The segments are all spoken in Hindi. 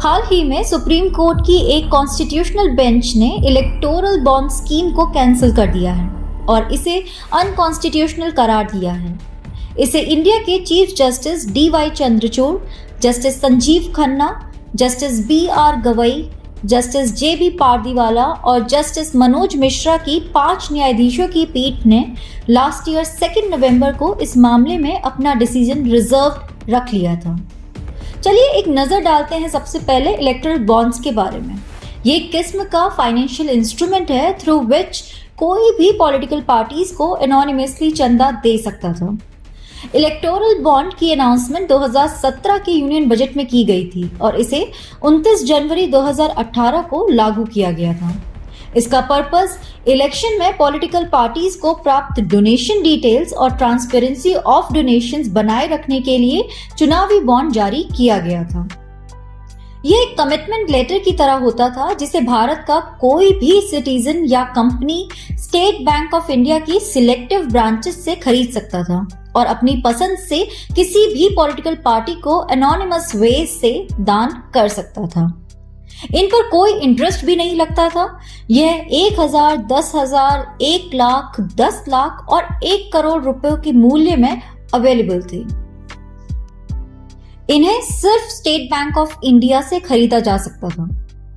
हाल ही में सुप्रीम कोर्ट की एक कॉन्स्टिट्यूशनल बेंच ने इलेक्टोरल बॉन्ड स्कीम को कैंसिल कर दिया है और इसे अनकॉन्स्टिट्यूशनल करार दिया है। इसे इंडिया के chief justice DY Chandrachud, justice Sanjeev Khanna, justice BR Gavai, justice JB Pardiwala और जस्टिस मनोज मिश्रा की 5 न्यायाधीशों की पीठ ने लास्ट ईयर 2 नवंबर को इस मामले में अपना डिसीजन रिजर्व रख लिया था। चलिए एक नज़र डालते हैं सबसे पहले इलेक्टोरल बॉन्ड्स के बारे में। ये एक किस्म का फाइनेंशियल इंस्ट्रूमेंट है थ्रू विच कोई भी पॉलिटिकल पार्टीज को एनोनिमसली चंदा दे सकता था। इलेक्टोरल बॉन्ड की अनाउंसमेंट 2017 के यूनियन बजट में की गई थी और इसे 29 जनवरी 2018 को लागू किया गया था। इसका पर्पस इलेक्शन में पॉलिटिकल पार्टीज को प्राप्त डोनेशन डिटेल्स और ट्रांसपेरेंसी ऑफ डोनेशंस बनाए रखने के लिए चुनावी बॉन्ड जारी किया गया था। यह एक कमिटमेंट लेटर की तरह होता था जिसे भारत का कोई भी सिटीजन या company state bank of India की सिलेक्टिव ब्रांचेस से खरीद सकता था और अपनी पसंद से किसी भी पॉलिटिकल पार्टी को एनोनिमस वे से दान कर सकता था। इन पर कोई इंटरेस्ट भी नहीं लगता था। यह 1000, 10,000, 1 लाख, 10 लाख और 1 करोड़ रुपए के मूल्य में अवेलेबल थे। इन्हें सिर्फ स्टेट बैंक ऑफ इंडिया से खरीदा जा सकता था।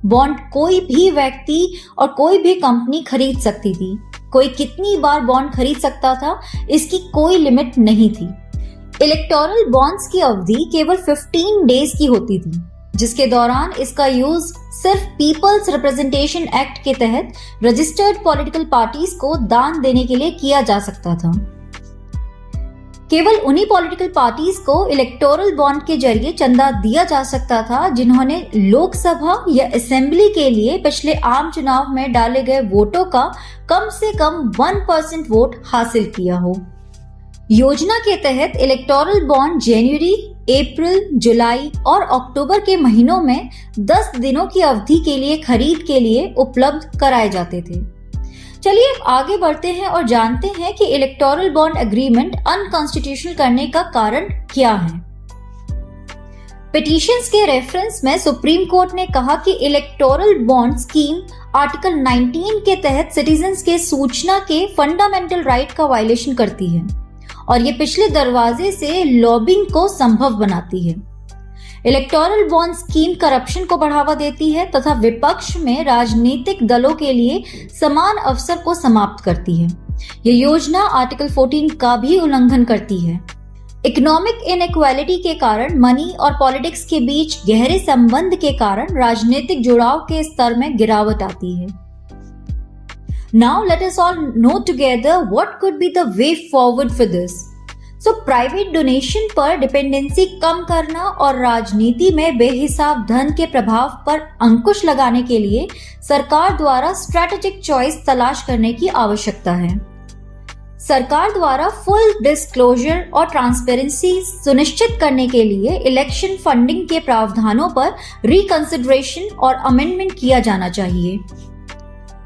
बॉन्ड कोई भी व्यक्ति और कोई भी कंपनी खरीद सकती थी। कोई कितनी बार बॉन्ड खरीद सकता था, इसकी कोई लिमिट नहीं थी। इलेक्टोरल बॉन्ड्स की अवधि केवल 15 डेज की होती थी, जिसके दौरान इसका यूज सिर्फ पीपल्स रिप्रेजेंटेशन एक्ट के तहत रजिस्टर्ड पॉलिटिकल पार्टीज को दान देने के लिए किया जा सकता था। केवल उन्हीं पॉलिटिकल पार्टीज को इलेक्टोरल बॉन्ड के जरिए चंदा दिया जा सकता था जिन्होंने लोकसभा या असेंबली के लिए पिछले आम चुनाव में डाले गए वोटों का कम से कम 1% वोट हासिल किया हो। योजना के तहत इलेक्टोरल बॉन्ड जनवरी, अप्रैल, जुलाई और अक्टूबर के महीनों में 10 दिनों की अवधि के लिए खरीद के लिए उपलब्ध कराए जाते थे। चलिए आगे बढ़ते हैं और जानते हैं कि इलेक्टोरल बॉन्ड एग्रीमेंट अनकॉन्स्टिट्यूशनल करने का कारण क्या है। पिटीशंस के रेफरेंस में सुप्रीम कोर्ट ने कहा कि इलेक्टोरल बॉन्ड स्कीम आर्टिकल 19 के तहत सिटीजन्स के सूचना के फंडामेंटल राइट का वायलेशन करती है और ये पिछले दरवाजे से लॉबिंग को संभव बनाती है। इलेक्टोरल बॉन्ड स्कीम करप्शन को बढ़ावा देती है तथा विपक्ष में राजनीतिक दलों के लिए समान अवसर को समाप्त करती है। यह योजना आर्टिकल 14 का भी उल्लंघन करती है। इकोनॉमिक इनइक्वालिटी के कारण मनी और पॉलिटिक्स के बीच गहरे संबंध के कारण राजनीतिक जुड़ाव के स्तर में गिरावट आती है। Now let us all know together what could be the way forward for this. So private donation पर डिपेंडेंसी कम करना और राजनीति में बेहिसाब धन के प्रभाव पर अंकुश लगाने के लिए सरकार द्वारा स्ट्रैटेजिक चॉइस तलाश करने की आवश्यकता है। सरकार द्वारा फुल डिस्क्लोजर और ट्रांसपेरेंसी सुनिश्चित करने के लिए इलेक्शन फंडिंग के प्रावधानों पर रिकंसिडरेशन और अमेंडमेंट किया जाना चाहिए।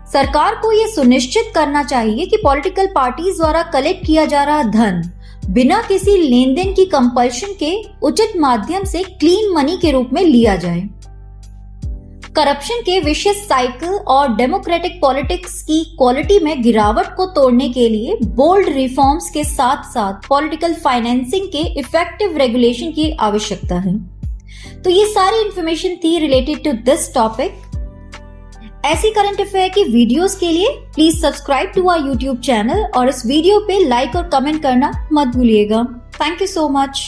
सरकार को यह सुनिश्चित करना चाहिए कि पॉलिटिकल पार्टीज द्वारा कलेक्ट किया जा रहा धन बिना किसी लेन देन की कंपल्शन के उचित माध्यम से क्लीन मनी के रूप में लिया जाए। करप्शन के विशेष साइकिल और डेमोक्रेटिक पॉलिटिक्स की क्वालिटी में गिरावट को तोड़ने के लिए बोल्ड रिफॉर्म्स के साथ साथ पॉलिटिकल फाइनेंसिंग के इफेक्टिव रेगुलेशन की आवश्यकता है। तो ये सारी इंफॉर्मेशन थी रिलेटेड टू दिस टॉपिक। ऐसी करंट अफेयर की वीडियोस के लिए please subscribe to our YouTube channel और इस वीडियो पे लाइक और कमेंट करना मत भूलिएगा। Thank you so much.